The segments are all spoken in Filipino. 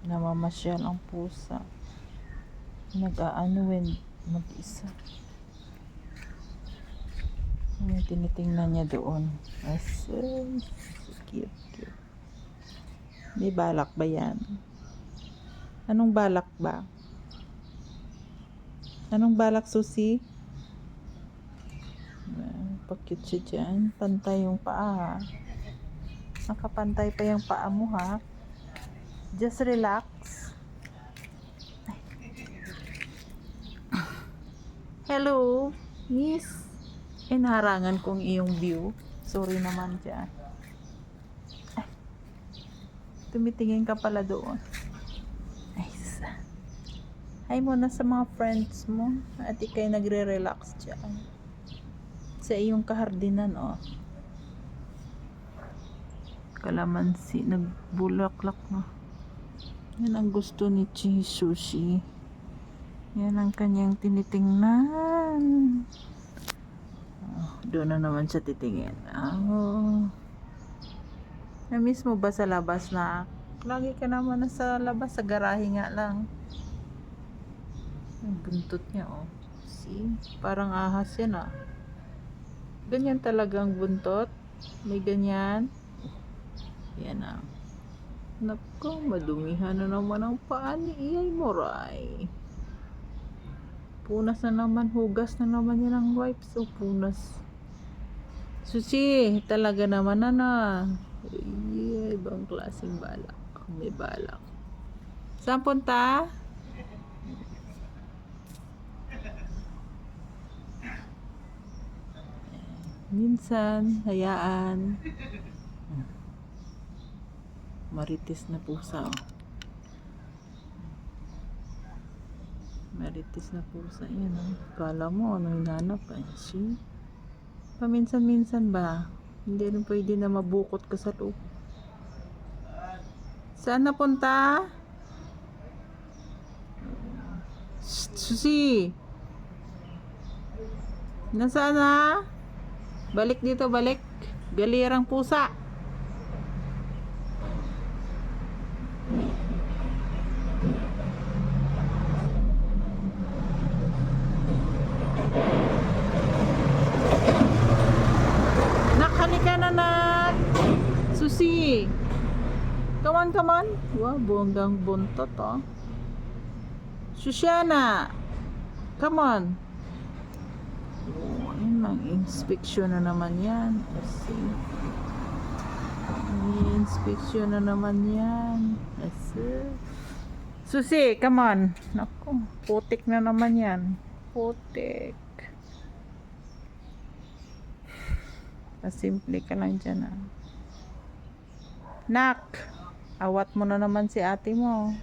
Namamasyal ang pusa. Nag-aanuin mag-isa. Yung tinitingnan niya doon. As cute, cute. May balak ba yan? Anong balak ba? Anong balak, Susi? Pa-cute siya dyan. Pantay yung paa. Nakapantay pa yung paa mo, ha? Just relax. Hello, miss. Inaharangan kong iyong view. Sorry naman dyan. Tumitingin ka pala doon. Nice. Hi muna sa mga friends mo. At ikay nagre-relax dyan. Sa iyong kahardinan, oh. Kalamansi. Nagbulaklak na. Yan ang gusto ni Sushi. Yan ang kanyang tinitingnan. Oh, doon na naman siya titingin. Oh. Na-miss mo ba sa labas na? Lagi ka naman nasa labas, sa garahe nga lang. Ang buntot niya, oh. See? Parang ahas yan, ah. Ganyan talagang buntot. May ganyan. Yan, ah. Naku, madumihan na naman ang paa ni Iyay Moray. Punas na naman, hugas na naman yan ang wipes. O, punas. Susi, talaga naman na. Ay, ibang klaseng balak. May balak. Saan punta? Minsan, hayaan. Marites na pusa, oh. Marites na pusa yan, oh. Kala mo ano hinanap, see? Paminsan-minsan ba? Hindi rin pwede na mabukot ka sa loob. Saan napunta? Susi! Nasaan na? Balik dito, balik. Galirang pusa. Halika na, nak. Susi. Come on, come on. Wow, bonggang buntot, oh. Susiana. Come on. Oh, yun lang. Inspection na naman yan. Let's see. Inspection na naman yan. Let's see. Susi, come on. Naku, putik na naman yan. Putik. Simple ka lang dyan, ah. Nak, awat mo na naman si ate mo.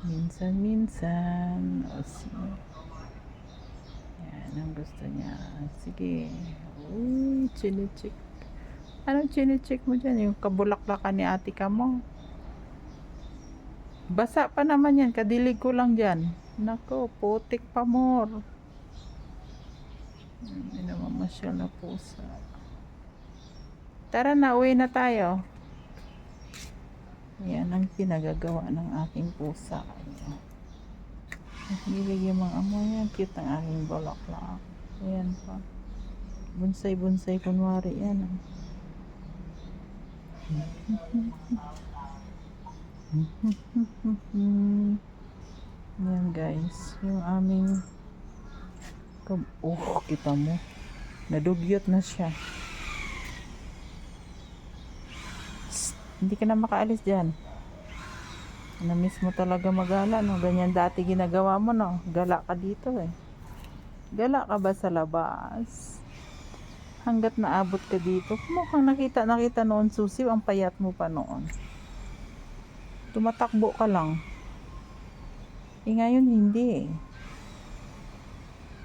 Minsan-minsan. O, sige. Yan ang gusto niya. Sige. Uy, chinichik. Anong chinichik mo dyan? Yung kabulaklakan ni ate ka mo. Basa pa naman yan. Kadilig ko lang dyan. Nako, putik pa more. Hindi naman masyal na pusa. Tara na, uwi na tayo. Yan ang pinagagawa ng aking pusa. Hilig yung mga amo yan. Cute ang aking bulaklak. Ayan pa. Bonsai-bonsai kunwari yan. Yan guys, yung aming oh, kita mo, nadugyot na siya. Psst, hindi ka na makaalis dyan. Na-miss mo talaga magala, no? Ganyan dati ginagawa mo, no? Gala ka dito, eh. Gala ka ba sa labas? Hanggat naabot ka dito, mukhang nakita noon, Susi, ang payat mo pa noon. Tumatakbo ka lang. Ngayon hindi, eh.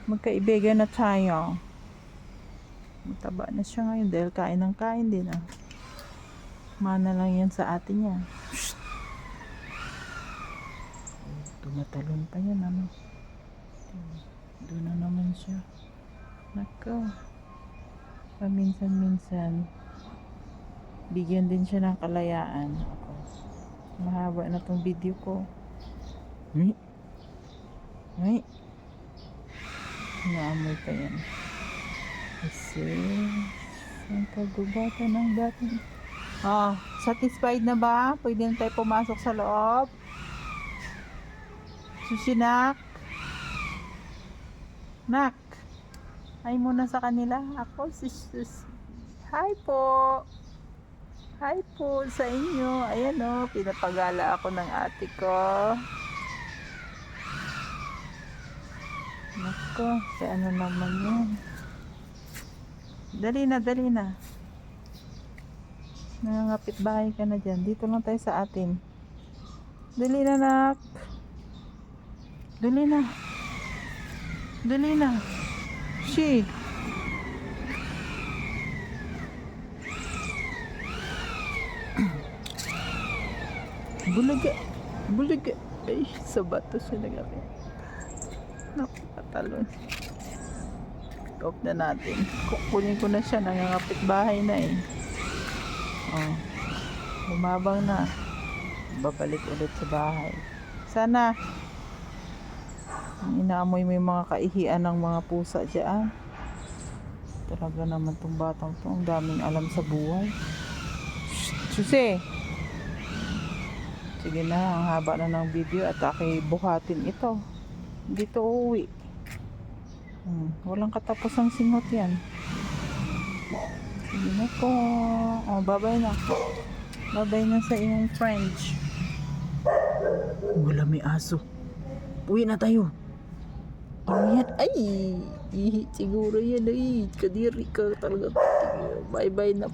Magkaibigan na tayo. Mataba na siya ngayon dahil kain ng kain din, ah. Mana lang yan sa atin niya. Tumatalon pa yan, ano. Doon na naman siya. Nako. Paminsan-minsan Bigyan din siya ng kalayaan. Ako. Mahaba na tong video ko. Ay. Naamoy pa yan. Kasi, ang kagubata ng dating. Satisfied na ba? Pwede na tayo pumasok sa loob? Susinak? Nak? Hi muna sa kanila. Ako, sus. Hi po. Hi po sa inyo. Ayan o, pinapagala ako ng ate ko. Nako, kaya ano naman yun. Dali na. Nangangapit bahay ka na dyan. Dito lang tayo sa atin. Dali na, nak. Dali na. She. Bulaga. Ay, sa bato siya nagapit. Naku, patalon. Off na natin. Kukunin ko na siya. Nangangapit bahay na eh. Bumabang na. Babalik ulit sa bahay. Sana inaamoy mo yung mga kaihian ng mga pusa dyan. Talaga naman tong batang to. Ang daming alam sa buhay. Susi! Sige na, ang haba na ng video at buhatin ito. Dito uuwi. Walang katapusang singot yan. Sige na po. Bye-bye na. Bye-bye na sa iyong French. Wala may aso. Uwi na tayo. Ano yan? Ay! Ihit siguro yan. Ay, kadiri ka talaga. Bye-bye na po.